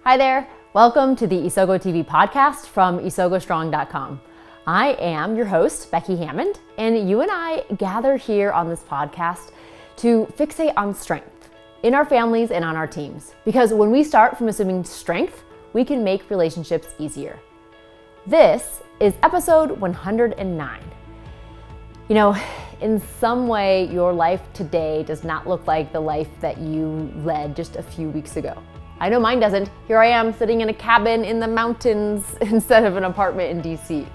Hi there. Welcome to the Isogo TV podcast from isogostrong.com. I am your host, Becky Hammond, and you and I gather here on this podcast to fixate on strength in our families and on our teams. Because when we start from assuming strength, we can make relationships easier. This is episode 109. You know, in some way, your life today does not look like the life that you led just a few weeks ago. I know mine doesn't. Here I am sitting in a cabin in the mountains instead of an apartment in DC.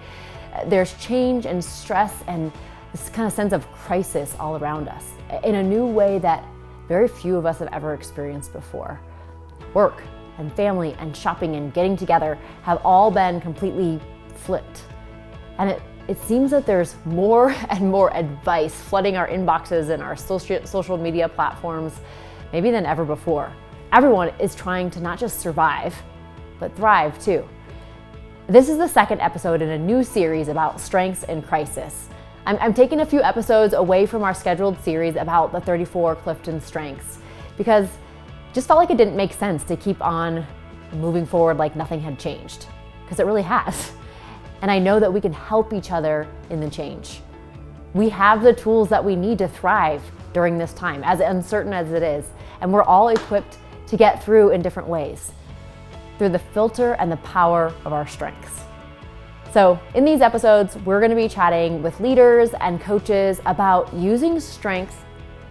There's change and stress and this kind of sense of crisis all around us in a new way that very few of us have ever experienced before. Work and family and shopping and getting together have all been completely flipped. And it seems that there's more and more advice flooding our inboxes and our social media platforms, maybe than ever before. Everyone is trying to not just survive, but thrive too. This is the second episode in a new series about strengths in crisis. I'm taking a few episodes away from our scheduled series about the 34 Clifton strengths because it just felt like it didn't make sense to keep on moving forward like nothing had changed, because it really has. And I know that we can help each other in the change. We have the tools that we need to thrive during this time, as uncertain as it is, and we're all equipped to get through in different ways, through the filter and the power of our strengths. So in these episodes, we're gonna be chatting with leaders and coaches about using strength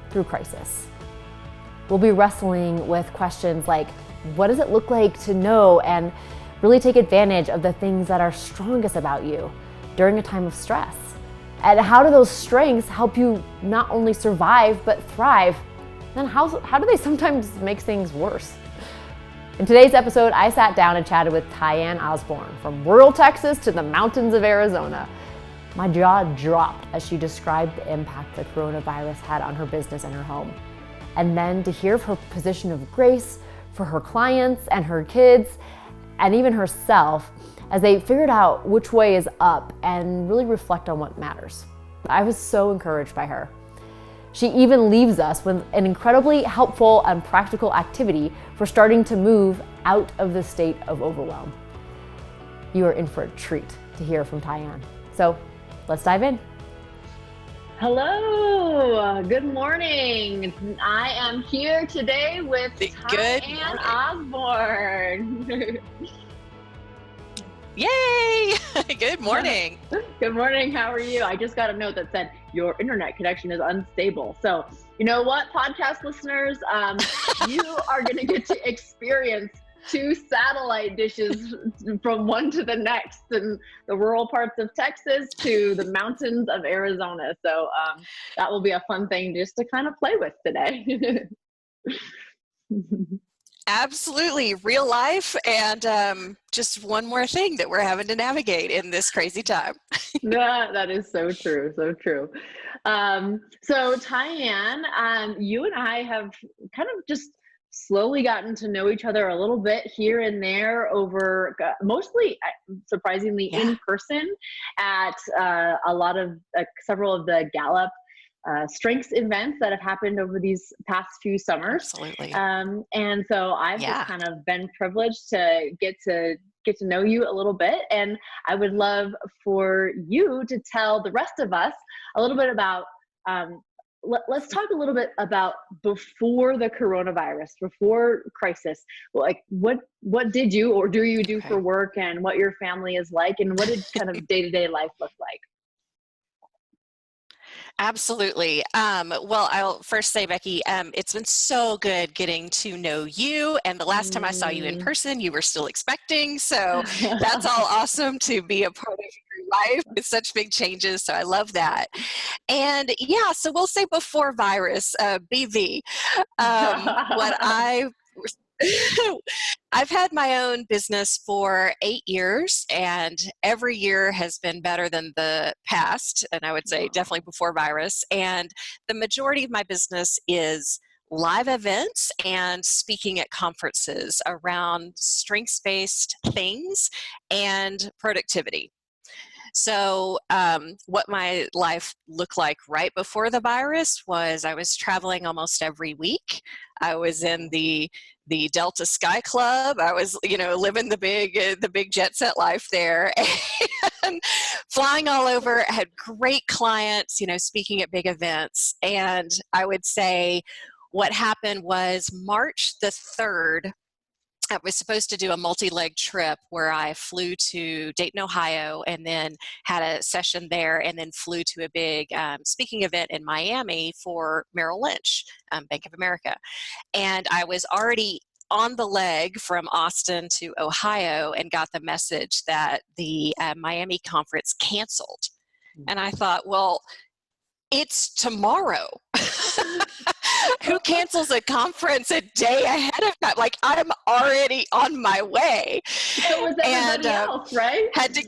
through crisis. We'll be wrestling with questions like, what does it look like to know and really take advantage of the things that are strongest about you during a time of stress? And how do those strengths help you not only survive, but thrive? And how do they sometimes make things worse? In today's episode, I sat down and chatted with TyAnn Osborn from rural Texas to the mountains of Arizona. My jaw dropped as she described the impact the coronavirus had on her business and her home. And then to hear of her position of grace for her clients and her kids, and even herself, as they figured out which way is up and really reflect on what matters. I was so encouraged by her. She even leaves us with an incredibly helpful and practical activity for starting to move out of the state of overwhelm. You are in for a treat to hear from TyAnn. So let's dive in. Hello, good morning. I am here today with TyAnn Osborn. Yay! Good morning. Good morning. How are you? I just got a note that said your internet connection is unstable. So you know what, podcast listeners, you are going to get to experience two satellite dishes from one to the next, in the rural parts of Texas to the mountains of Arizona. So that will be a fun thing just to kind of play with today. Absolutely. Real life, and just one more thing that we're having to navigate in this crazy time. Yeah, that is so true. So true. So TyAnn, you and I have kind of just slowly gotten to know each other a little bit here and there over mostly, surprisingly, in person at a lot of several of the Gallup strengths events that have happened over these past few summers. Absolutely. And so I've just kind of been privileged to get to know you a little bit. And I would love for you to tell the rest of us a little bit about, let's talk a little bit about before the coronavirus, before crisis. Like what did you or do you do for work, and what your family is like, and what did kind of day-to-day life look like? Absolutely. Well, I'll first say, Becky, it's been so good getting to know you. And the last time I saw you in person, you were still expecting. So that's all awesome to be a part of your life with such big changes. So I love that. And yeah, so we'll say before virus, BV, I've had my own business for 8 years, and every year has been better than the past, and I would say definitely before virus. And the majority of my business is live events and speaking at conferences around strengths-based things and productivity. So what my life looked like right before the virus was I was traveling almost every week. I was in the the Delta Sky Club. I was, living the big jet set life there and flying all over. I had great clients, speaking at big events. And I would say what happened was March the 3rd, I was supposed to do a multi-leg trip where I flew to Dayton, Ohio, and then had a session there, and then flew to a big speaking event in Miami for Merrill Lynch, Bank of America. And I was already on the leg from Austin to Ohio and got the message that the Miami conference canceled. And I thought, well, it's tomorrow. Who cancels a conference a day ahead of time? Like, I'm already on my way. So was everybody else, right? Had to,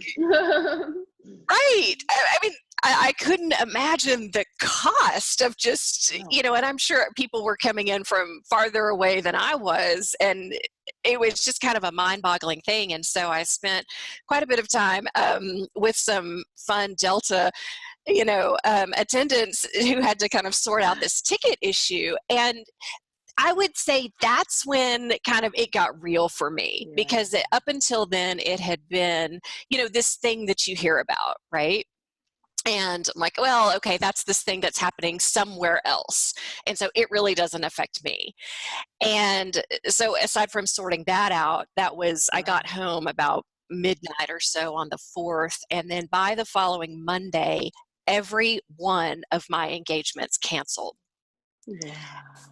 right. I mean, I couldn't imagine the cost of just, and I'm sure people were coming in from farther away than I was. And it was just kind of a mind-boggling thing. And so I spent quite a bit of time with some fun Delta attendants who had to kind of sort out this ticket issue. And I would say that's when kind of it got real for me, because up until then it had been, this thing that you hear about, right? And I'm like, well, okay, that's this thing that's happening somewhere else. And so it really doesn't affect me. And so aside from sorting that out, I got home about midnight or so on the 4th. And then by the following Monday, every one of my engagements canceled. Yeah.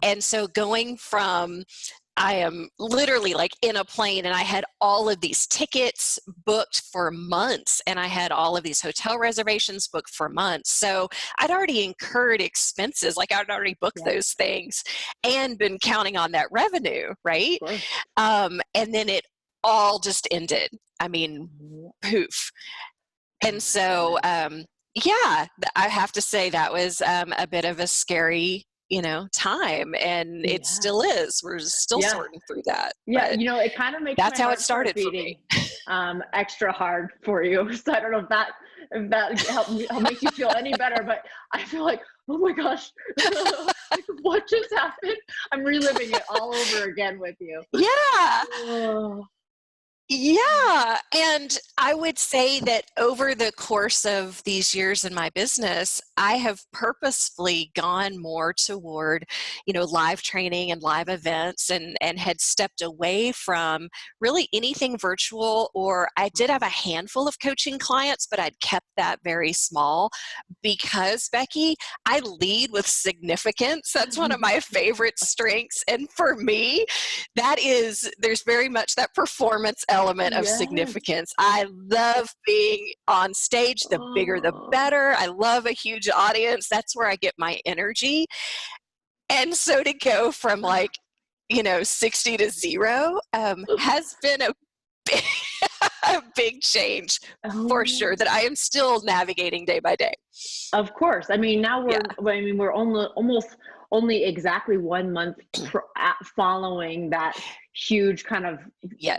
And so going from, I am literally like in a plane, and I had all of these tickets booked for months, and I had all of these hotel reservations booked for months. So I'd already incurred expenses, like I'd already booked those things and been counting on that revenue, right? And then it all just ended. I mean, poof. And so, I have to say that was a bit of a scary time, and it still is. We're still sorting through that. Yeah, it kind of makes that's how it started for me. Extra hard for you. So I don't know if that helped make you feel any better, but I feel like, oh my gosh, what just happened? I'm reliving it all over again with you. Yeah. Yeah. And I would say that over the course of these years in my business, I have purposefully gone more toward, live training and live events, and had stepped away from really anything virtual. Or I did have a handful of coaching clients, but I'd kept that very small because, Becky, I lead with significance. That's one of my favorite strengths. And for me, there's very much that performance element of significance. I love being on stage. The bigger, the better. I love a huge audience. That's where I get my energy. And so to go from 60 to 0 has been a big change for sure, that I am still navigating day by day. Of course. I mean, now we're almost only exactly 1 month following that huge kind of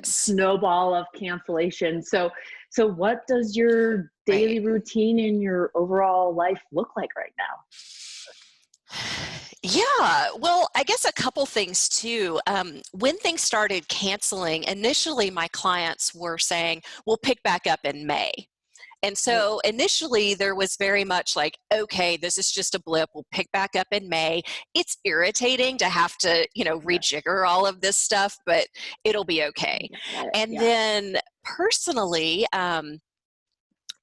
snowball of cancellation. So what does your daily routine and your overall life look like right now? Yeah, well, I guess a couple things too. When things started canceling, initially my clients were saying, we'll pick back up in May. And so initially there was very much like, okay, this is just a blip. We'll pick back up in May. It's irritating to have to, rejigger all of this stuff, but it'll be okay. And then personally,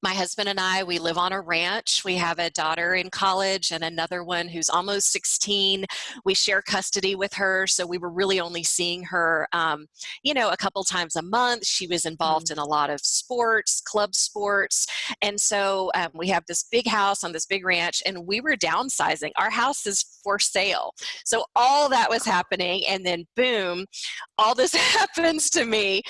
my husband and I, we live on a ranch. We have a daughter in college and another one who's almost 16. We share custody with her, so we were really only seeing her, a couple times a month. She was involved in a lot of sports, club sports. And so we have this big house on this big ranch, and we were downsizing. Our house is for sale. So all that was happening, and then boom, all this happens to me.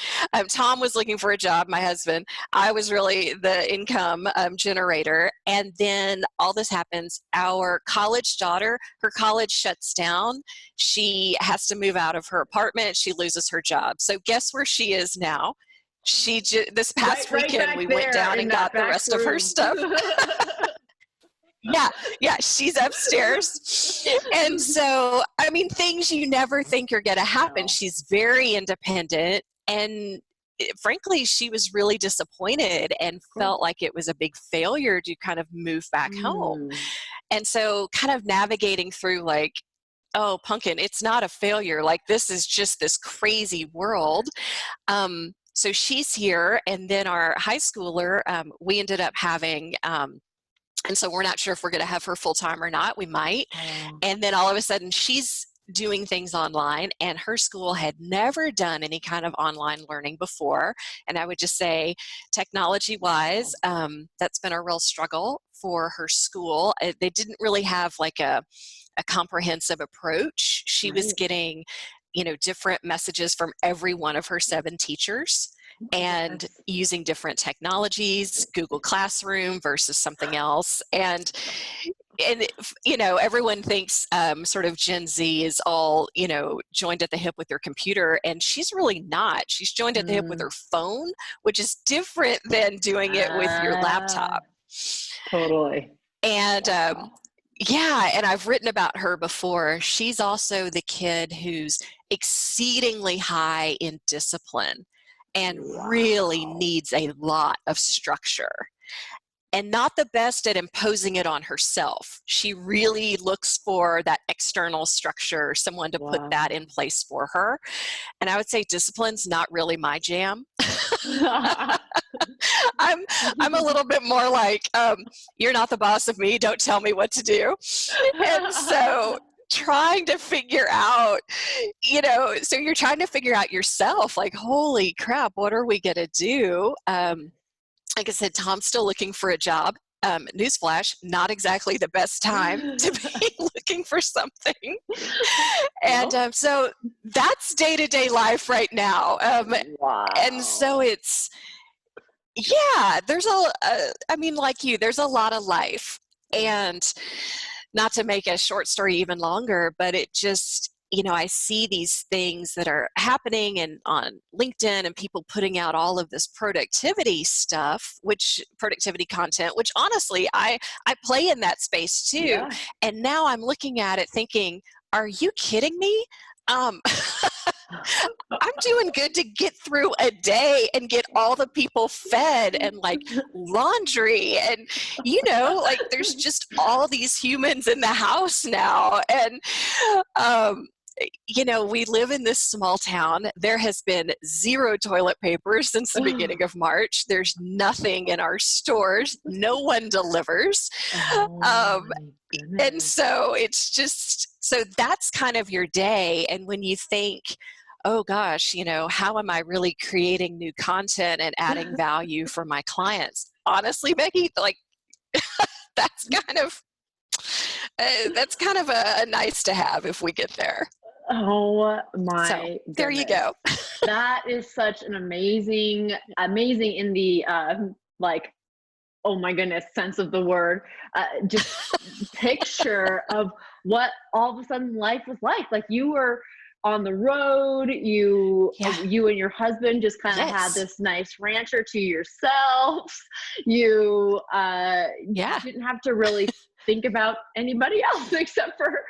Tom was looking for a job, my husband. I was really the income generator. And then all this happens. Our college daughter, her college shuts down. She has to move out of her apartment. She loses her job. So guess where she is now? This past weekend, we went down and got the rest of her stuff. Yeah, she's upstairs. And so, I mean, things you never think are going to happen. She's very independent, and frankly, she was really disappointed and felt like it was a big failure to kind of move back home. And so kind of navigating through like, oh, Pumpkin, it's not a failure. Like, this is just this crazy world. So she's here, and then our high schooler, we ended up having, and so we're not sure if we're going to have her full time or not. We might. And then all of a sudden she's doing things online, and her school had never done any kind of online learning before. And I would just say, technology wise, that's been a real struggle for her school. They didn't really have like a comprehensive approach. She was getting, different messages from every one of her 7 teachers, and using different technologies, Google Classroom versus something else. And everyone thinks sort of Gen Z is all, joined at the hip with their computer, and she's really not. She's joined at the hip with her phone, which is different than doing it with your laptop. Totally. And and I've written about her before. She's also the kid who's exceedingly high in discipline and really needs a lot of structure, and not the best at imposing it on herself. She really looks for that external structure, someone to put that in place for her. And I would say discipline's not really my jam. I'm a little bit more like, you're not the boss of me, don't tell me what to do. And so trying to figure out, so you're trying to figure out yourself, like, holy crap, what are we going to do? Like I said, Tom's still looking for a job. Newsflash, not exactly the best time to be looking for something. And so that's day-to-day life right now. And so it's, there's like you, there's a lot of life. And not to make a short story even longer, but it just, I see these things that are happening and on LinkedIn, and people putting out all of this productivity stuff, productivity content, which honestly, I play in that space too. Yeah. And now I'm looking at it thinking, are you kidding me? I'm doing good to get through a day and get all the people fed and like laundry and, like there's just all these humans in the house now. And, we live in this small town. There has been 0 toilet paper since the beginning of March. There's nothing in our stores. No one delivers. And so it's just, so that's kind of your day. And when you think, oh gosh, how am I really creating new content and adding value for my clients? Honestly, Becky, like that's kind of a nice to have if we get there. Oh my goodness. There you go. That is such an amazing in the oh my goodness sense of the word, just picture of what all of a sudden life was like. Like, you were on the road, you and your husband just kind of had this nice rancher to yourselves. You didn't have to really think about anybody else except for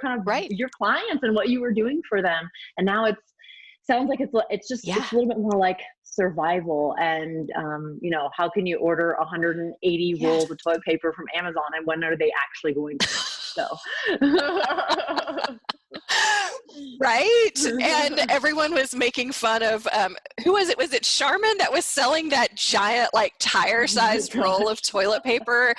kind of your clients and what you were doing for them. And now sounds like it's just it's a little bit more like survival. And how can you order 180 rolls of toilet paper from Amazon, and when are they actually going to so right? And everyone was making fun of who was it? Was it Charmin that was selling that giant, like, tire-sized roll of toilet paper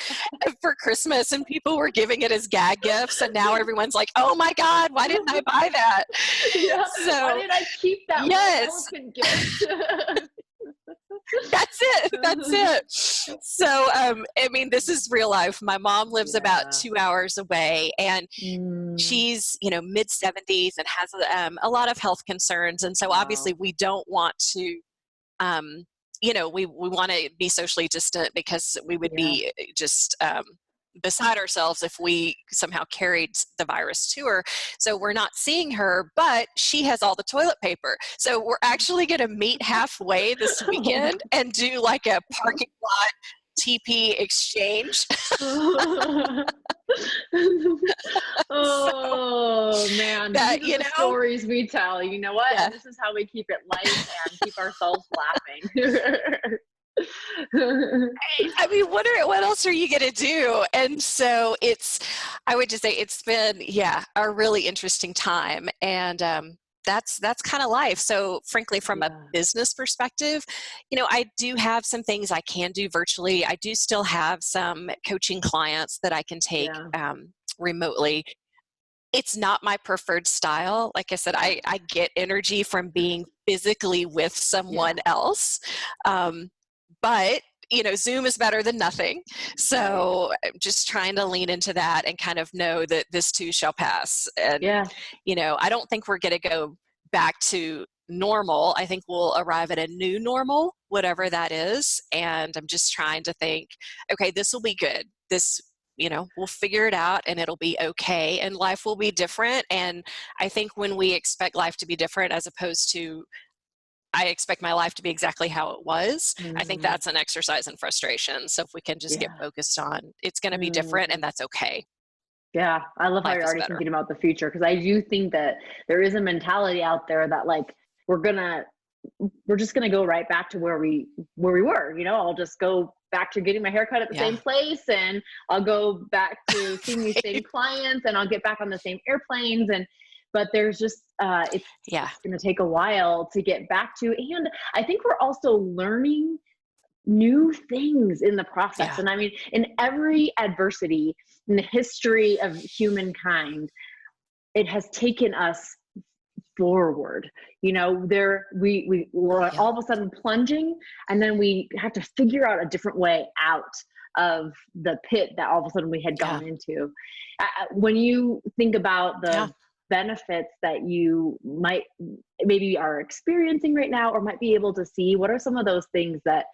for Christmas, and people were giving it as gag gifts, and now everyone's like, oh my God, why didn't I buy that? Yeah. So why did I keep that elephant gift? That's it. So, this is real life. My mom lives about 2 hours away, and she's, mid-70s and has a lot of health concerns. And so obviously we don't want to, we want to be socially distant, because we would be just beside ourselves if we somehow carried the virus to her. So we're not seeing her, but she has all the toilet paper. So we're actually going to meet halfway this weekend and do like a parking lot TP exchange. Oh man, that, these are the stories we tell. You know what? Yeah. And this is how we keep it light and keep ourselves laughing. I mean, what else are you going to do? And so I would just say it's been, a really interesting time. And that's kind of life. So frankly, from a business perspective, I do have some things I can do virtually. I do still have some coaching clients that I can take remotely. It's not my preferred style. Like I said, I get energy from being physically with someone else. But Zoom is better than nothing. So I'm just trying to lean into that and kind of know that this too shall pass. And, I don't think we're going to go back to normal. I think we'll arrive at a new normal, whatever that is. And I'm just trying to think, okay, this will be good. We'll figure it out and it'll be okay. And life will be different. And I think when we expect life to be different as opposed to I expect my life to be exactly how it was, I think that's an exercise in frustration. So if we can just get focused on it's going to be different and that's okay. Yeah, I love how you're already thinking about the future, because I do think that there is a mentality out there that like we're just gonna go right back to where we were. I'll just go back to getting my haircut at the same place, and I'll go back to seeing these same clients, and I'll get back on the same airplanes. But there's just it's gonna take a while to get back to, and I think we're also learning new things in the process. And I mean, in every adversity in the history of humankind, it has taken us forward. We're all of a sudden plunging, and then we have to figure out a different way out of the pit that all of a sudden we had gone into. When you think about the benefits that you maybe are experiencing right now or might be able to see, what are some of those things that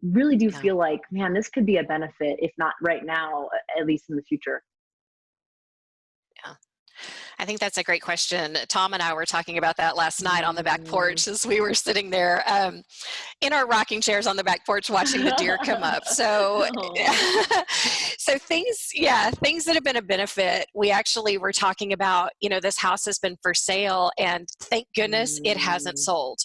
really do feel like, man, this could be a benefit, if not right now, at least in the future? I think that's a great question. Tom and I were talking about that last night on the back porch as we were sitting there in our rocking chairs on the back porch watching the deer come up. So, so things that have been a benefit. We actually were talking about, this house has been for sale, and thank goodness it hasn't sold.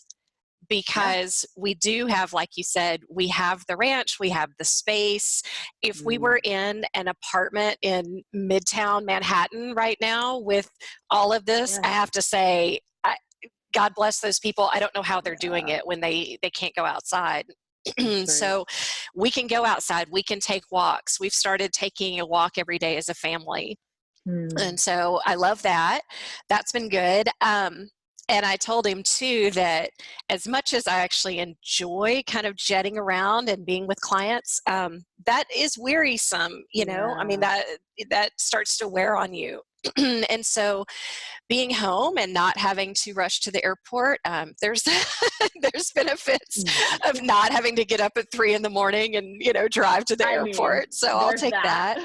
Because we do have, like you said, we have the ranch, we have the space. If we were in an apartment in Midtown Manhattan right now with all of this, I have to say, God bless those people. I don't know how they're doing it when they can't go outside. So we can go outside, we can take walks. We've started taking a walk every day as a family. And so I love that. That's been good. And I told him too that as much as I actually enjoy kind of jetting around and being with clients, that is wearisome, I mean, that starts to wear on you. And so being home and not having to rush to the airport, there's benefits of not having to get up at 3 a.m. and, drive to the airport. So I'll take that.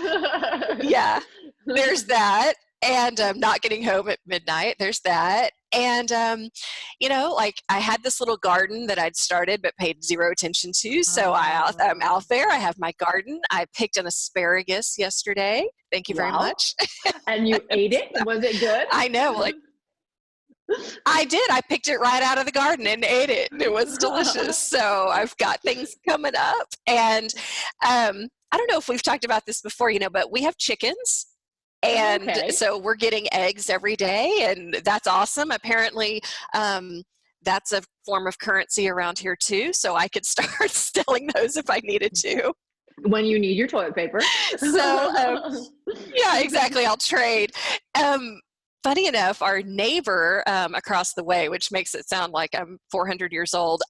There's that. And not getting home at midnight, there's that. And, like I had this little garden that I'd started but paid zero attention to. So I'm out there. I have my garden. I picked an asparagus yesterday. Thank you very much. And you ate it? Was it good? I know. I did. I picked it right out of the garden and ate it. It was delicious. So I've got things coming up. And I don't know if we've talked about this before, but we have chickens. And so we're getting eggs every day, and that's awesome. Apparently, that's a form of currency around here too. So I could start selling those if I needed to. When you need your toilet paper. So, exactly. I'll trade. Funny enough, our neighbor across the way, which makes it sound like I'm 400 years old,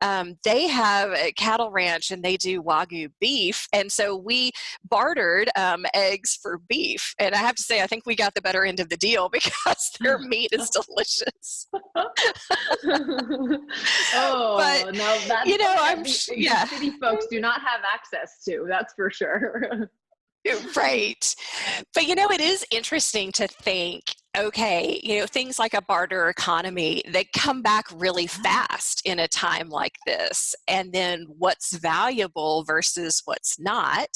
they have a cattle ranch and they do Wagyu beef. And so we bartered eggs for beef. And I have to say, I think we got the better end of the deal because their meat is delicious. But, no, that's city folks do not have access to, that's for sure. Right. But it is interesting to think okay, things like a barter economy, they come back really fast in a time like this. And then what's valuable versus what's not.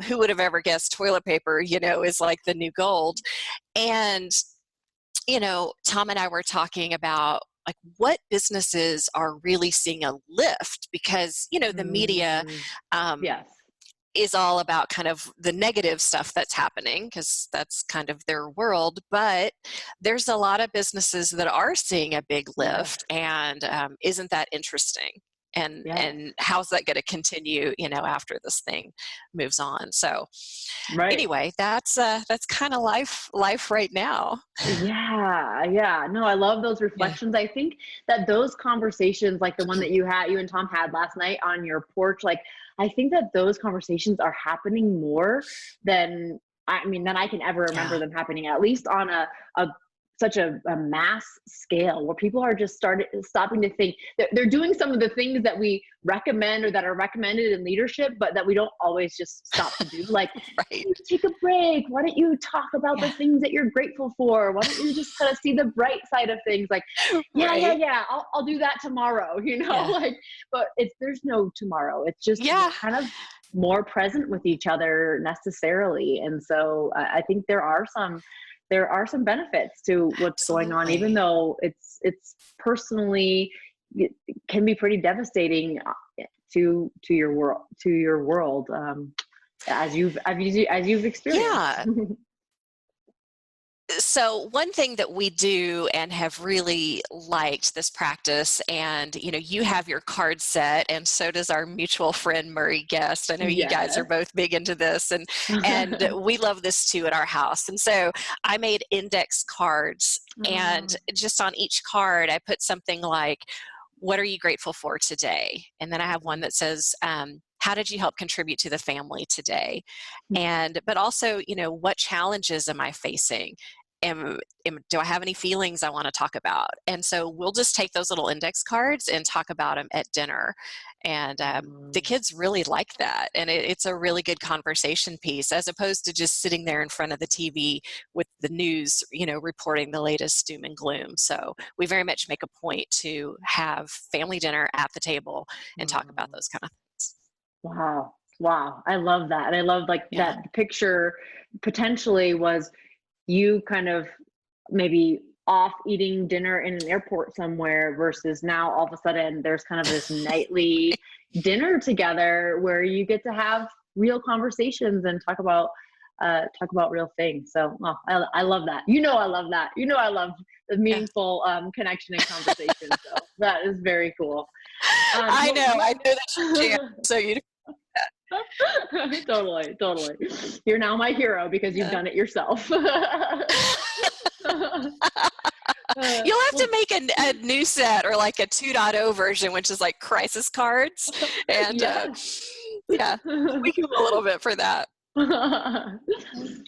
Who would have ever guessed toilet paper, is like the new gold. And, Tom and I were talking about like what businesses are really seeing a lift because, the media, Yes. is all about kind of the negative stuff that's happening because that's kind of their world. But there's a lot of businesses that are seeing a big lift, and isn't that interesting? And how's that going to continue, after this thing moves on? So, anyway, that's kind of life right now. Yeah. No, I love those reflections. I think that those conversations, like the one that you and Tom had last night on your porch, like I think that those conversations are happening more than I can ever remember them happening, at least on such a mass scale where people are just stopping to think that they're doing some of the things that we recommend or that are recommended in leadership, but that we don't always just stop to do. Like, take a break. Why don't you talk about the things that you're grateful for? Why don't you just kind of see the bright side of things? Like, I'll do that tomorrow, like, but there's no tomorrow. It's just kind of more present with each other necessarily. And so I think there are some benefits to what's going on, even though it's personally, it can be pretty devastating to your world, as you've experienced. Yeah. So one thing that we do and have really liked this practice, and you have your card set, and so does our mutual friend Murray Guest. I know you guys are both big into this, and we love this too at our house. And so I made index cards, and just on each card I put something like, what are you grateful for today? And then I have one that says, how did you help contribute to the family today? But also, what challenges am I facing? Do I have any feelings I want to talk about? And so we'll just take those little index cards and talk about them at dinner. And the kids really like that. And it's a really good conversation piece, as opposed to just sitting there in front of the TV with the news, reporting the latest doom and gloom. So we very much make a point to have family dinner at the table and talk about those kind of things. Wow. I love that. And I love that picture potentially was you kind of maybe off eating dinner in an airport somewhere versus now all of a sudden there's kind of this nightly dinner together where you get to have real conversations and talk about real things. So I love that. I love that. I love the meaningful connection and conversation. So that is very cool. I know that's your jam. So you Totally. You're now my hero because you've done it yourself. You'll have to make a new set or like a 2.0 version, which is like crisis cards. And we can do a little bit for that. Well,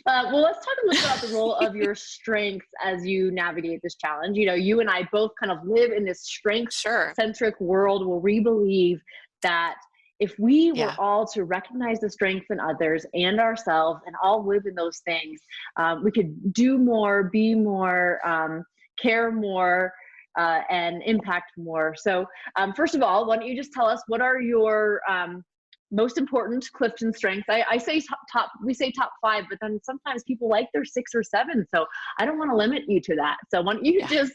let's talk a little bit about the role of your strengths as you navigate this challenge. You and I both kind of live in this strength-centric world where we believe that if we were all to recognize the strengths in others and ourselves and all live in those things, we could do more, be more, care more, and impact more. So first of all, why don't you just tell us what are your most important Clifton strengths? I say we say top 5, but then sometimes people like their 6 or 7. So I don't want to limit you to that. So why don't you just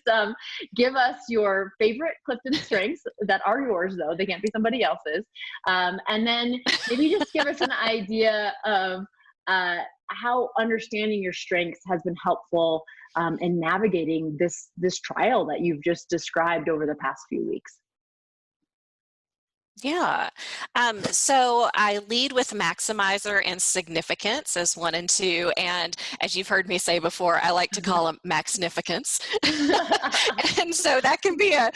give us your favorite Clifton strengths that are yours, though. They can't be somebody else's. And then maybe just give us an idea of how understanding your strengths has been helpful in navigating this trial that you've just described over the past few weeks. Yeah. So I lead with maximizer and significance as 1 and 2. And as you've heard me say before, I like to call them maxnificance. And so that can be an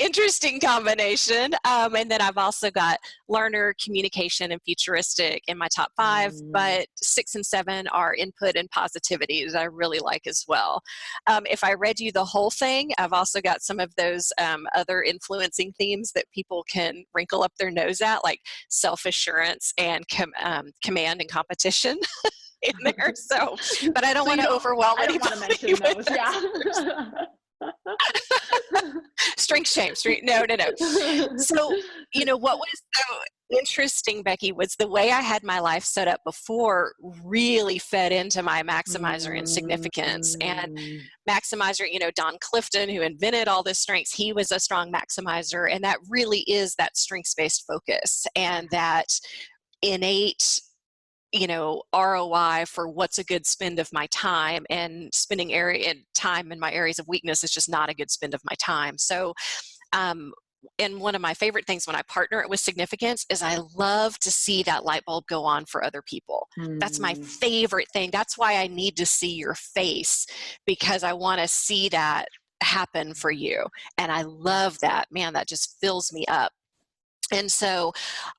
interesting combination. And then I've also got learner, communication, and futuristic in my top 5, but 6 and 7 are input and positivity that I really like as well. If I read you the whole thing, I've also got some of those other influencing themes that people can wrinkle up their nose at, like self-assurance and command and competition. in there. So, but I don't want to overwhelm anybody. I don't want to mention those. Yeah. Strength shame. No. So, what was so interesting, Becky, was the way I had my life set up before really fed into my maximizer and significance. And maximizer, Don Clifton, who invented all this strengths, he was a strong maximizer. And that really is that strengths-based focus and that innate ROI for what's a good spend of my time, and spending time in my areas of weakness is just not a good spend of my time. So, and one of my favorite things when I partner it with significance is I love to see that light bulb go on for other people. That's my favorite thing. That's why I need to see your face, because I want to see that happen for you. And I love that. Man, that just fills me up. And so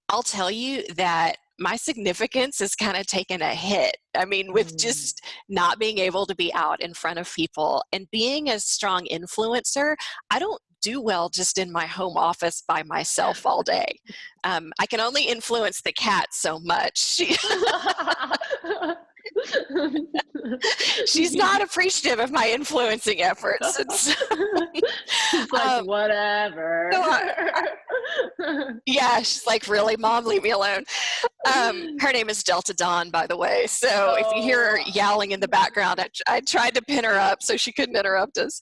I'll tell you that my significance is kind of taken a hit. I mean, with just not being able to be out in front of people and being a strong influencer, I don't do well just in my home office by myself all day. I can only influence the cat so much. She's not appreciative of my influencing efforts. She's like, whatever. Yeah, she's like, really, Mom, leave me alone. Her name is Delta Dawn, by the way. So if you hear her yowling in the background, I tried to pin her up so she couldn't interrupt us.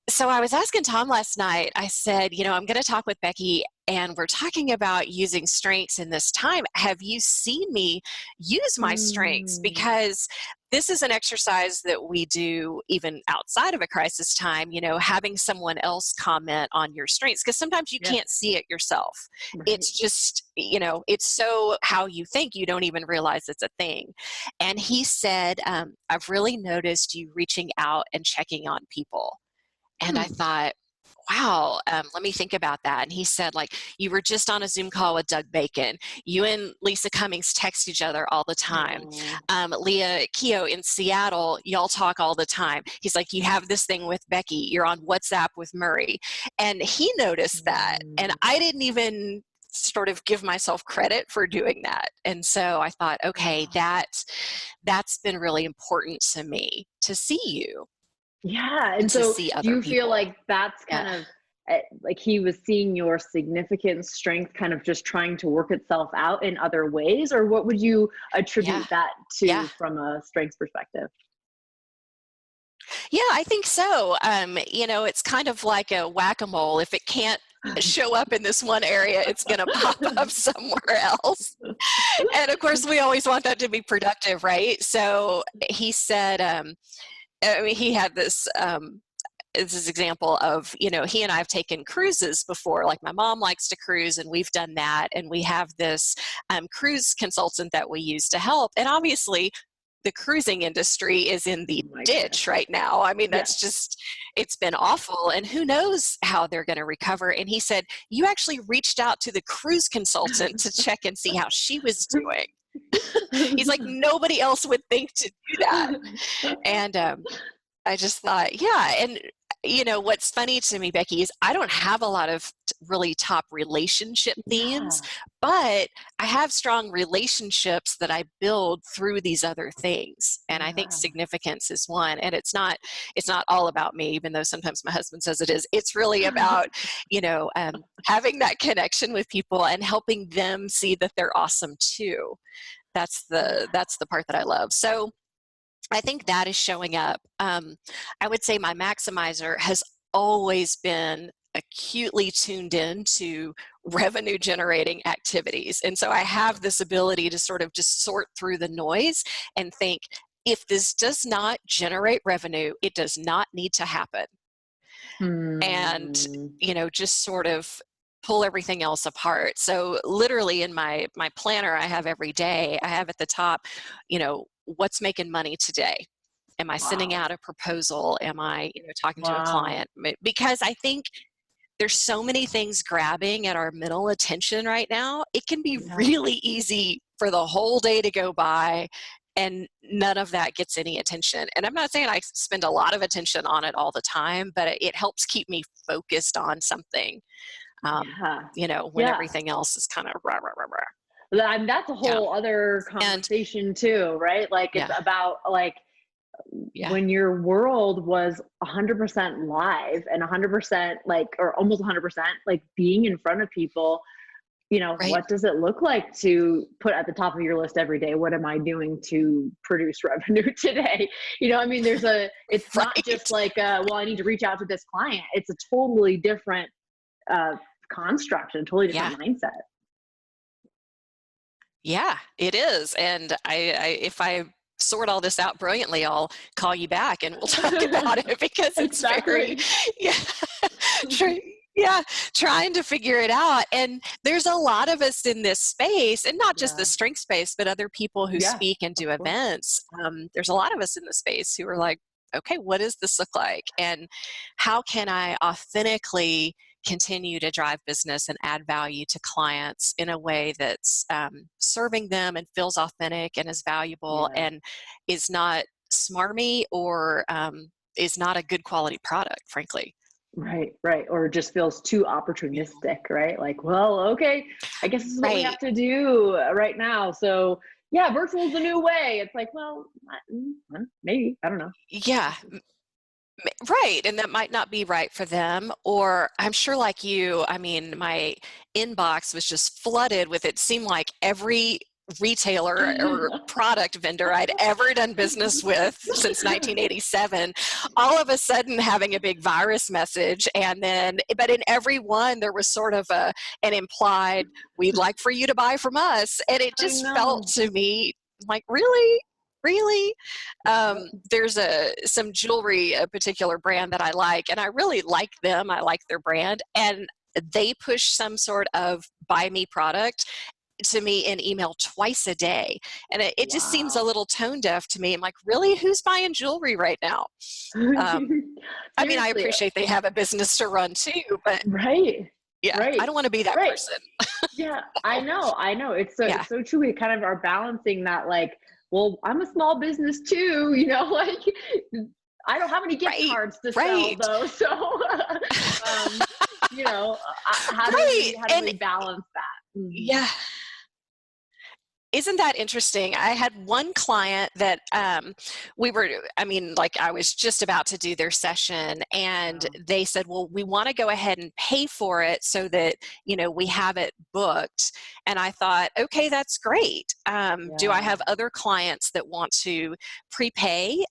So I was asking Tom last night, I said, I'm going to talk with Becky and we're talking about using strengths in this time. Have you seen me use my strengths? Because this is an exercise that we do even outside of a crisis time, having someone else comment on your strengths, because sometimes you can't see it yourself. Right. It's just, it's so how you think, you don't even realize it's a thing. And he said, I've really noticed you reaching out and checking on people. And I thought, wow, let me think about that. And he said, you were just on a Zoom call with Doug Bacon. You and Lisa Cummings text each other all the time. Leah Keogh in Seattle, y'all talk all the time. He's like, you have this thing with Becky. You're on WhatsApp with Murray. And he noticed that. And I didn't even sort of give myself credit for doing that. And so I thought, okay, that's been really important to me to see you. Yeah. And so do you feel like that's kind of like he was seeing your significant strength kind of just trying to work itself out in other ways? Or what would you attribute that to from a strengths perspective? Yeah, I think so. It's kind of like a whack-a-mole. If it can't show up in this one area, it's going to pop up somewhere else. And of course, we always want that to be productive, right? So he said, he had this example of, he and I have taken cruises before. Like my mom likes to cruise and we've done that. And we have this cruise consultant that we use to help. And obviously the cruising industry is in the ditch right now. I mean, that's just, it's been awful. And who knows how they're going to recover. And he said, you actually reached out to the cruise consultant to check and see how she was doing. He's like, nobody else would think to do that. And I just thought, and what's funny to me, Becky, is I don't have a lot of really top relationship themes, but I have strong relationships that I build through these other things. And I think significance is one. And it's not all about me, even though sometimes my husband says it is. It's really about, having that connection with people and helping them see that they're awesome too. That's the part that I love. So I think that is showing up. I would say my maximizer has always been acutely tuned in to revenue generating activities. And so I have this ability to sort of just sort through the noise and think, if this does not generate revenue, it does not need to happen. And, just sort of pull everything else apart. So literally in my planner I have every day, I have at the top, what's making money today? Am I sending out a proposal? Am I, talking to a client? Because I think there's so many things grabbing at our mental attention right now. It can be really easy for the whole day to go by and none of that gets any attention. And I'm not saying I spend a lot of attention on it all the time, but it helps keep me focused on something, when everything else is kind of rah, rah, rah, rah. That's a whole other conversation too, right? Like it's about like when your world was 100% live and 100% like, or almost 100% like being in front of people, you know, what does it look like to put at the top of your list every day? What am I doing to produce revenue today? You know, I mean, it's not just like, well, I need to reach out to this client. It's a totally different construct and totally different mindset. Yeah, it is. And if I sort all this out brilliantly, I'll call you back and we'll talk about it, because it's very, trying to figure it out. And there's a lot of us in this space, and not just the strength space, but other people who speak and do events. There's a lot of us in the space who are like, okay, what does this look like? And how can I authentically continue to drive business and add value to clients in a way that's serving them and feels authentic and is valuable and is not smarmy or is not a good quality product, frankly. Right. Or just feels too opportunistic, right? Like, well, okay, I guess this is what we have to do right now. So yeah, virtual is the new way. It's like, well, maybe, I don't know. Yeah. Right. And that might not be right for them. Or I'm sure, like you, I mean, my inbox was just flooded with, it seemed like every retailer or product vendor I'd ever done business with since 1987, all of a sudden having a big virus message. And then, but in every one, there was sort of an implied, we'd like for you to buy from us. And it just felt to me like, really? There's some jewelry, a particular brand that I like, and I really like them. I like their brand, and they push some sort of buy me product to me in email twice a day. And it just seems a little tone deaf to me. I'm like, really? Who's buying jewelry right now? I mean, I appreciate they have a business to run too, but I don't want to be that person. I know. It's so true. We kind of are balancing that, like, well, I'm a small business too, you know, like I don't have any gift cards to sell though. So, you know, how do we balance that? Mm-hmm. Yeah. Isn't that interesting? I had one client that I was just about to do their session, and they said, well, we want to go ahead and pay for it so that, you know, we have it booked. And I thought, okay, that's great. Do I have other clients that want to prepay?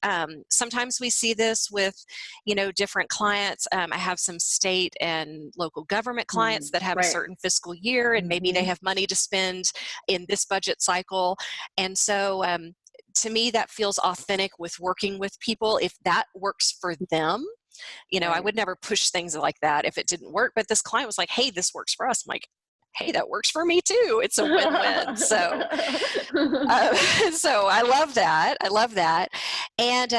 Sometimes we see this with, you know, different clients. I have some state and local government clients that have a certain fiscal year, and maybe they have money to spend in this budget cycle. And so to me, that feels authentic with working with people. If that works for them, you know, I would never push things like that if it didn't work. But this client was like, hey, this works for us. I'm like, hey, that works for me too. It's a win-win. So, so I love that. And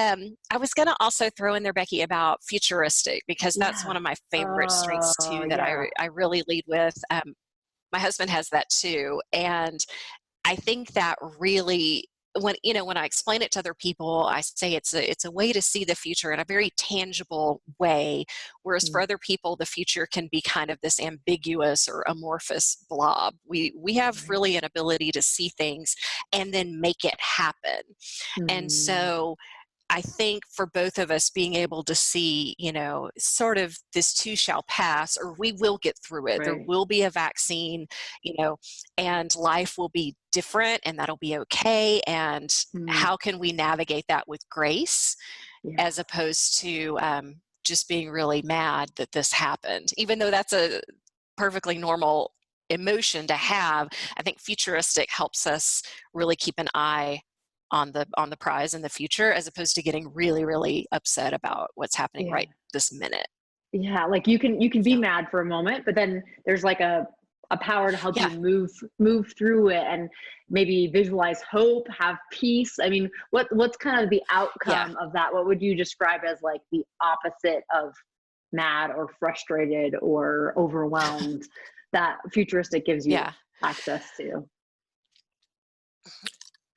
I was going to also throw in there, Becky, about futuristic, because that's one of my favorite strengths too, that I really lead with. My husband has that too. And I think that really, when I explain it to other people, I say it's a way to see the future in a very tangible way, whereas for other people, the future can be kind of this ambiguous or amorphous blob. We have really an ability to see things and then make it happen. And so I think for both of us, being able to see, you know, sort of this too shall pass, or we will get through it. There will be a vaccine, you know, and life will be different, and that'll be okay. And how can we navigate that with grace, as opposed to just being really mad that this happened, even though that's a perfectly normal emotion to have. I think futuristic helps us really keep an eye on the prize in the future, as opposed to getting really, really upset about what's happening right this minute. Yeah, like you can be mad for a moment, but then there's like a power to help you move through it and maybe visualize hope, have peace. I mean, what's kind of the outcome of that? What would you describe as like the opposite of mad or frustrated or overwhelmed that futuristic gives you access to?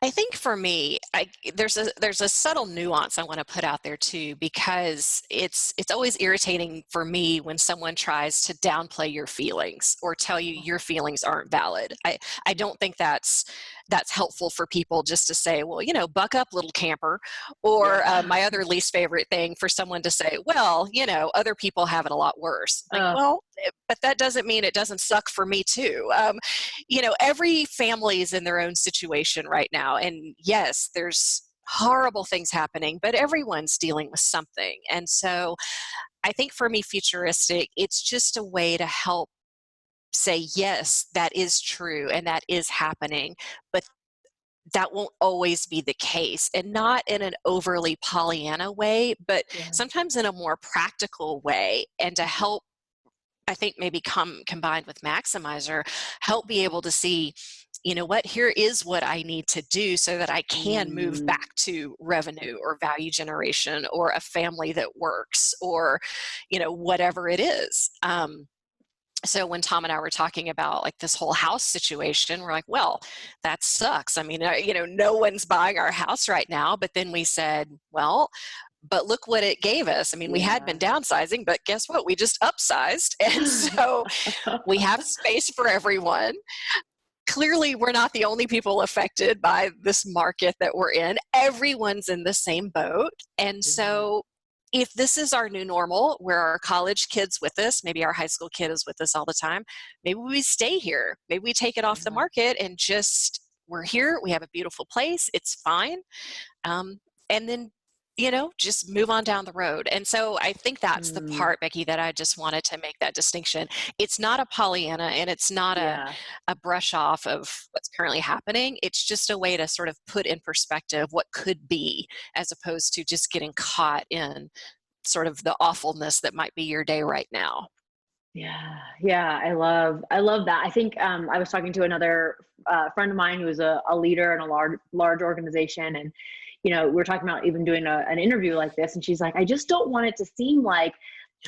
I think for me, there's a subtle nuance I want to put out there too, because it's always irritating for me when someone tries to downplay your feelings or tell you your feelings aren't valid. I don't think that's helpful for people just to say, well, buck up, little camper. Or my other least favorite thing for someone to say, well, other people have it a lot worse. Like, well, but that doesn't mean it doesn't suck for me too. Every family is in their own situation right now. And yes, there's horrible things happening, but everyone's dealing with something. And so I think for me, futuristic, it's just a way to help say, yes, that is true and that is happening, but that won't always be the case, and not in an overly Pollyanna way, but sometimes in a more practical way, and to help, I think maybe combined with Maximizer, help be able to see, what, here is what I need to do so that I can move back to revenue or value generation or a family that works or, whatever it is. So when Tom and I were talking about like this whole house situation, we're like, well, that sucks. I mean, no one's buying our house right now. But then we said, well, but look what it gave us. I mean, we had been downsizing, but guess what? We just upsized. And so we have space for everyone. Clearly, we're not the only people affected by this market that we're in. Everyone's in the same boat. And so if this is our new normal, where our college kid's with us, maybe our high school kid is with us all the time, maybe we stay here. Maybe we take it off the market and just, we're here, we have a beautiful place, it's fine. And then, just move on down the road. And so I think that's the part, Becky, that I just wanted to make that distinction. It's not a Pollyanna, and it's not a brush off of what's currently happening. It's just a way to sort of put in perspective what could be, as opposed to just getting caught in sort of the awfulness that might be your day right now. Yeah. I love that. I think I was talking to another friend of mine who is a leader in a large organization, and we're talking about even doing an interview like this, and she's like, I just don't want it to seem like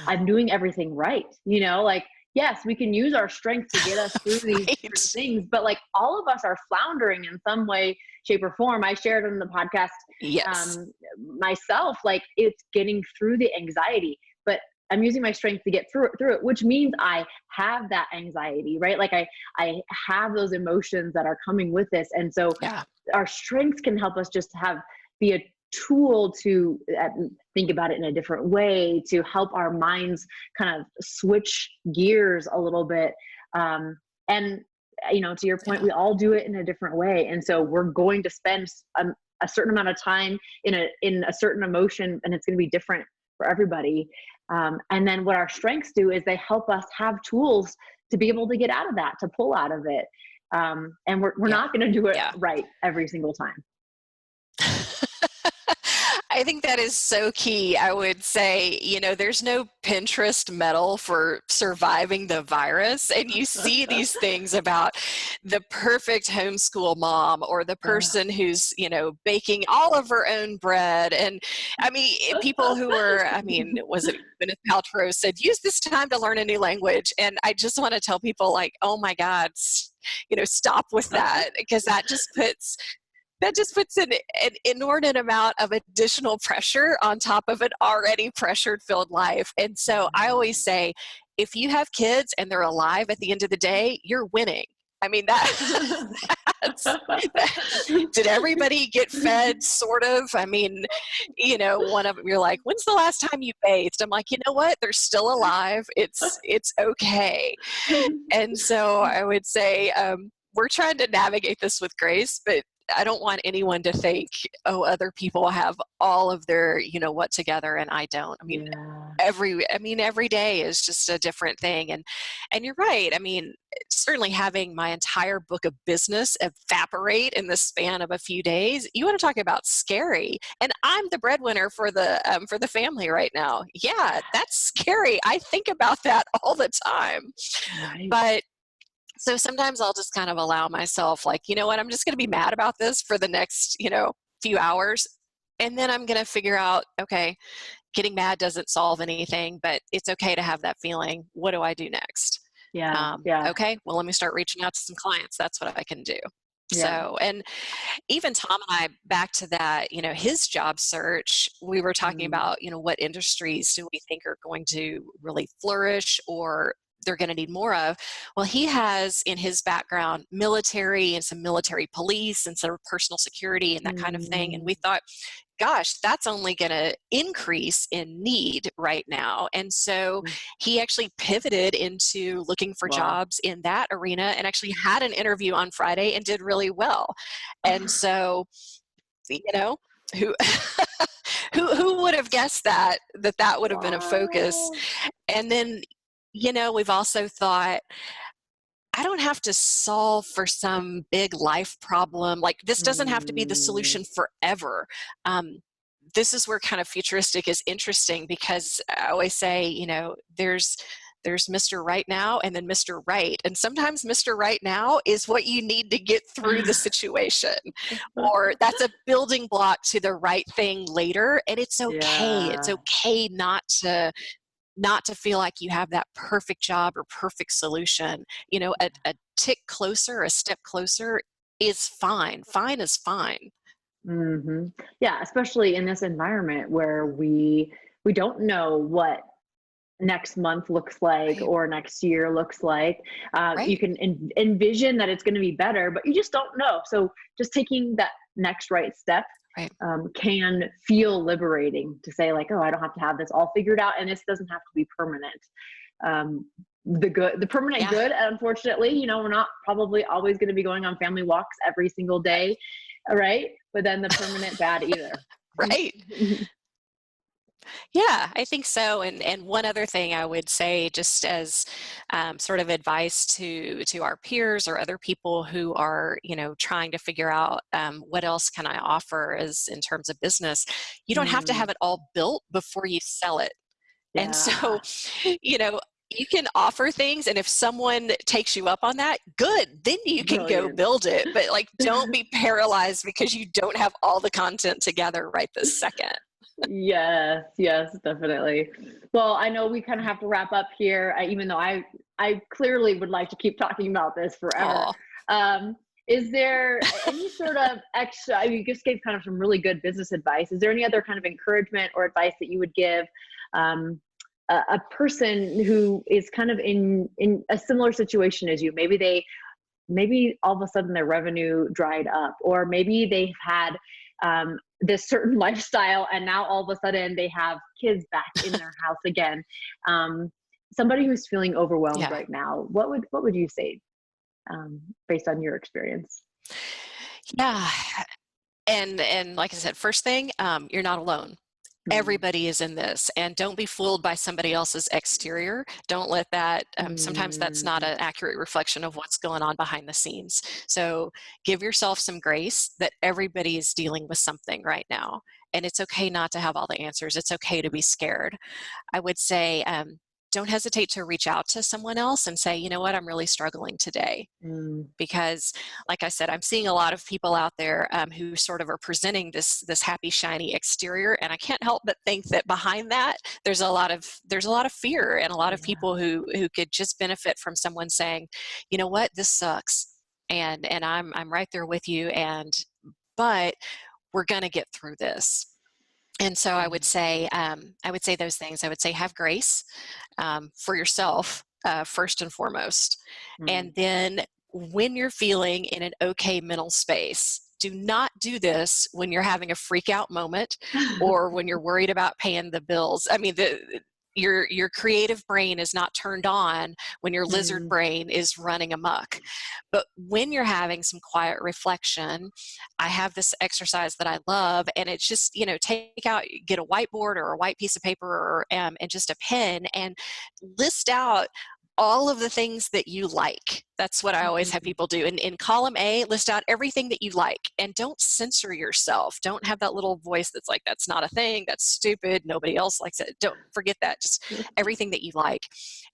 I'm doing everything right. Like, yes, we can use our strength to get us through these different things, but like all of us are floundering in some way, shape, or form. I shared on the podcast myself, like it's getting through the anxiety, but I'm using my strength to get through it, which means I have that anxiety, right? Like I have those emotions that are coming with this. And so our strengths can help us just be a tool to think about it in a different way, to help our minds kind of switch gears a little bit. And, to your point, we all do it in a different way. And so we're going to spend a certain amount of time in a certain emotion, and it's going to be different for everybody. And then what our strengths do is they help us have tools to be able to get out of that, to pull out of it. And we're not going to do it right every single time. I think that is so key. I would say, there's no Pinterest medal for surviving the virus. And you see these things about the perfect homeschool mom, or the person who's, baking all of her own bread. And I mean, people who were, was it Gwyneth Paltrow said, use this time to learn a new language. And I just want to tell people like, oh my God, stop with that, because that just puts an inordinate amount of additional pressure on top of an already pressure-filled life. And so I always say, if you have kids and they're alive at the end of the day, you're winning. I mean, did everybody get fed? Sort of. I mean, one of them, you're like, when's the last time you bathed? I'm like, you know what? They're still alive. It's okay. And so I would say, we're trying to navigate this with grace, but I don't want anyone to think, oh, other people have all of their, what together, and I don't. I mean, every day is just a different thing. And you're right. I mean, certainly having my entire book of business evaporate in the span of a few days, you want to talk about scary. And I'm the breadwinner for the family right now. Yeah, that's scary. I think about that all the time. Right. But so sometimes I'll just kind of allow myself, like, you know what, I'm just going to be mad about this for the next, few hours. And then I'm going to figure out, okay, getting mad doesn't solve anything, but it's okay to have that feeling. What do I do next? Okay, well, let me start reaching out to some clients. That's what I can do. Yeah. So, and even Tom and I, back to that, you know, his job search, we were talking about, you know, what industries do we think are going to really flourish or they're going to need more of. Well, he has in his background military and some military police and sort of personal security and that kind of thing. And we thought, gosh, that's only going to increase in need right now. And so he actually pivoted into looking for jobs in that arena and actually had an interview on Friday and did really well. And so, you know, who who would have guessed that would have been a focus. And then, you know, we've also thought, I don't have to solve for some big life problem. Like, this doesn't have to be the solution forever. This is where kind of futuristic is interesting, because I always say, you know, there's Mr. Right Now and then Mr. Right. And sometimes Mr. Right Now is what you need to get through the situation, or that's a building block to the right thing later. And it's okay. Yeah. It's okay not to feel like you have that perfect job or perfect solution. You know, a tick closer, a step closer is fine. Fine is fine. Mm-hmm. Yeah, especially in this environment where we don't know what next month looks like or next year looks like. You can envision that it's going to be better, but you just don't know. So just taking that next right step can feel liberating, to say like, oh, I don't have to have this all figured out, and this doesn't have to be permanent. The permanent good, unfortunately, you know, we're not probably always going to be going on family walks every single day, right? But then the permanent bad either. Right. Yeah, I think so. And one other thing I would say, just as sort of advice to our peers or other people who are, you know, trying to figure out what else can I offer as in terms of business, you don't have to have it all built before you sell it. Yeah. And so, you know, you can offer things, and if someone takes you up on that, good, then you can go build it. But like, don't be paralyzed because you don't have all the content together right this second. Yes, definitely. Well, I know we kind of have to wrap up here, even though I clearly would like to keep talking about this forever. Is there any sort of extra, you just gave kind of some really good business advice. Is there any other kind of encouragement or advice that you would give a person who is kind of in a similar situation as you? Maybe all of a sudden their revenue dried up, or maybe they've had this certain lifestyle and now all of a sudden they have kids back in their house again. Somebody who's feeling overwhelmed right now, what would you say based on your experience? Yeah. And like I said, first thing, you're not alone. Everybody is in this, and don't be fooled by somebody else's exterior. Don't let that, sometimes that's not an accurate reflection of what's going on behind the scenes. So give yourself some grace that everybody is dealing with something right now. And it's okay not to have all the answers. It's okay to be scared. I would say, don't hesitate to reach out to someone else and say, you know what, I'm really struggling today. Because like I said, I'm seeing a lot of people out there who sort of are presenting this happy, shiny exterior. And I can't help but think that behind that, there's a lot of fear, and a lot of people who could just benefit from someone saying, you know what, this sucks. And I'm right there with you. But we're going to get through this. And so I would say those things. I would say have grace for yourself first and foremost. And then when you're feeling in an okay mental space, do not do this when you're having a freak out moment or when you're worried about paying the bills. I mean, your creative brain is not turned on when your lizard brain is running amok. But when you're having some quiet reflection, I have this exercise that I love, and it's just, you know, get a whiteboard or a white piece of paper or, and just a pen, and list out all of the things that you like. That's what I always have people do. In column A, list out everything that you like, and don't censor yourself. Don't have that little voice that's like, that's not a thing, that's stupid, nobody else likes it. Don't forget that. Just everything that you like.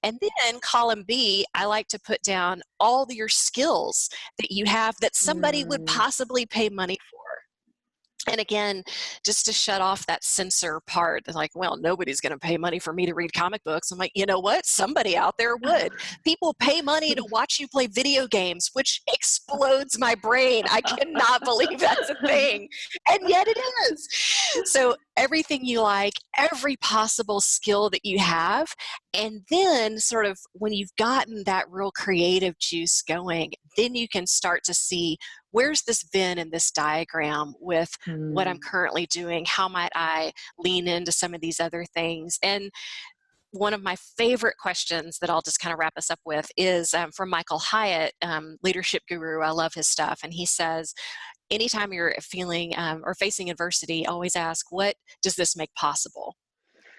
And then column B, I like to put down all your skills that you have that somebody would possibly pay money for. And again, just to shut off that censor part, like, well, nobody's going to pay money for me to read comic books. I'm like, you know what? Somebody out there would. People pay money to watch you play video games, which explodes my brain. I cannot believe that's a thing. And yet it is. So everything you like, every possible skill that you have, and then sort of when you've gotten that real creative juice going, then you can start to see, where's this Venn in this diagram with what I'm currently doing? How might I lean into some of these other things? And one of my favorite questions that I'll just kind of wrap us up with is from Michael Hyatt, leadership guru. I love his stuff. And he says, anytime you're feeling or facing adversity, always ask, what does this make possible?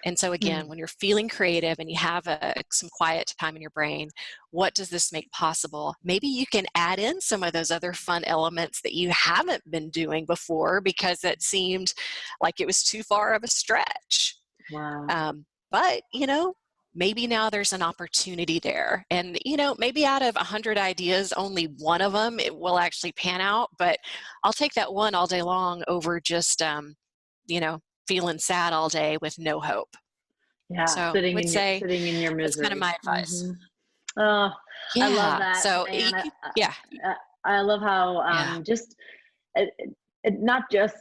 And so again, when you're feeling creative and you have some quiet time in your brain, what does this make possible? Maybe you can add in some of those other fun elements that you haven't been doing before because it seemed like it was too far of a stretch. Wow. But, maybe now there's an opportunity there. And, maybe out of 100 ideas, only one of them, it will actually pan out. But I'll take that one all day long over just, feeling sad all day with no hope. Yeah, so sitting in your misery. That's kind of my advice. Mm-hmm. Oh, yeah. I love that. So I love how just not just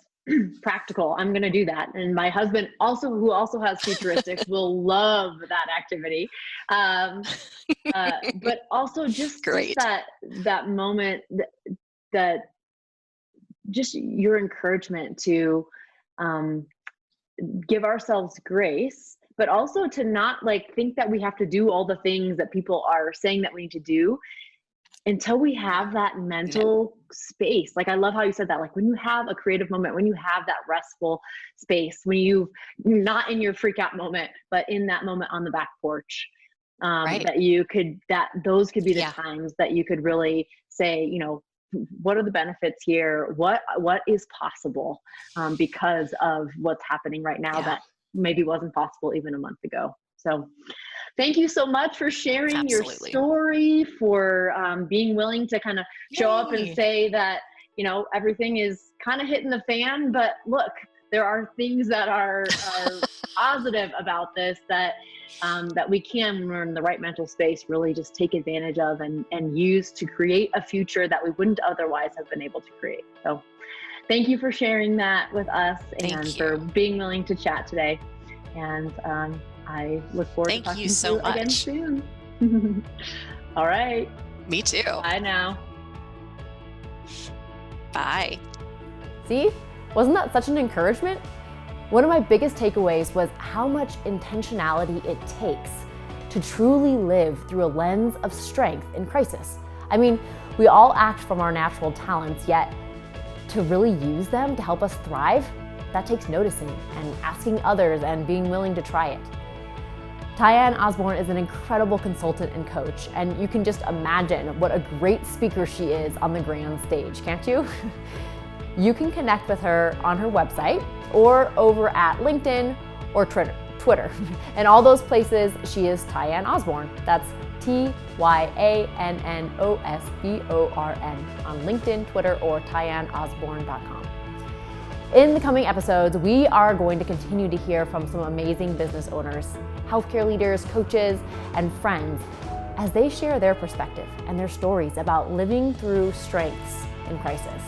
practical. I'm going to do that, and my husband who also has futuristics, will love that activity. But also just that moment that just your encouragement to give ourselves grace, but also to not think that we have to do all the things that people are saying that we need to do until we have that mental space. I love how you said that, when you have a creative moment, when you have that restful space, when you're not in your freak out moment, but in that moment on the back porch, those could be the times that you could really say, what are the benefits here? What is possible because of what's happening right now that maybe wasn't possible even a month ago. So thank you so much for sharing your story, for being willing to kind of show up and say that, everything is kind of hitting the fan, but look, there are things that are positive about this that we can, when we're in the right mental space, really just take advantage of and use to create a future that we wouldn't otherwise have been able to create. So thank you for sharing that with us and for being willing to chat today. And I look forward to talking to you again soon. All right. Me too. Bye now. Bye. See? Wasn't that such an encouragement? One of my biggest takeaways was how much intentionality it takes to truly live through a lens of strength in crisis. I mean, we all act from our natural talents, yet to really use them to help us thrive, that takes noticing and asking others and being willing to try it. TyAnn Osborn is an incredible consultant and coach, and you can just imagine what a great speaker she is on the grand stage, can't you? You can connect with her on her website or over at LinkedIn or Twitter. And all those places, she is TyAnn Osborn. That's TyAnn Osborn on LinkedIn, Twitter, or TyAnnOsborn.com. In the coming episodes, we are going to continue to hear from some amazing business owners, healthcare leaders, coaches, and friends as they share their perspective and their stories about living through strengths in crisis.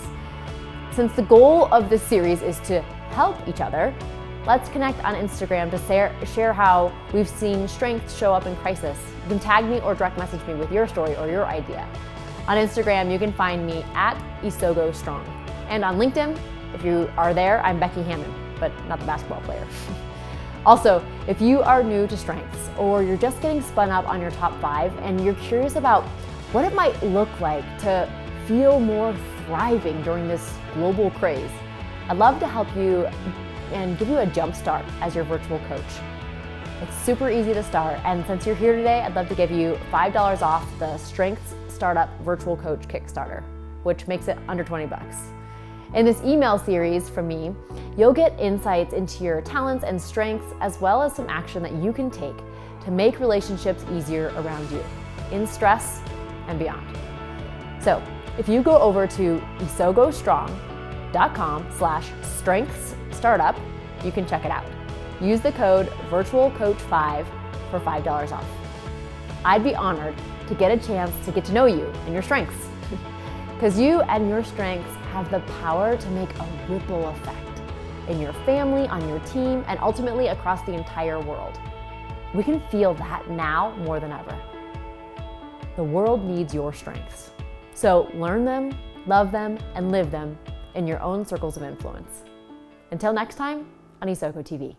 Since the goal of this series is to help each other, let's connect on Instagram to share how we've seen strength show up in crisis. You can tag me or direct message me with your story or your idea. On Instagram, you can find me at IsogoStrong. And on LinkedIn, if you are there, I'm Becky Hammond, but not the basketball player. Also, if you are new to strengths or you're just getting spun up on your top 5 and you're curious about what it might look like to feel more thriving during this global craze, I'd love to help you and give you a jump start as your virtual coach. It's super easy to start, and since you're here today, I'd love to give you $5 off the Strengths Startup Virtual Coach Kickstarter, which makes it under 20 bucks. In this email series from me, you'll get insights into your talents and strengths, as well as some action that you can take to make relationships easier around you, in stress and beyond. So if you go over to isogostrongs.com/strengthsstartup. You can check it out. Use the code virtualcoach5 for $5 off. I'd be honored to get a chance to get to know you and your strengths, because you and your strengths have the power to make a ripple effect in your family, on your team, and ultimately across the entire world. We can feel that now more than ever. The world needs your strengths. So learn them, love them, and live them in your own circles of influence. Until next time on Isogo TV.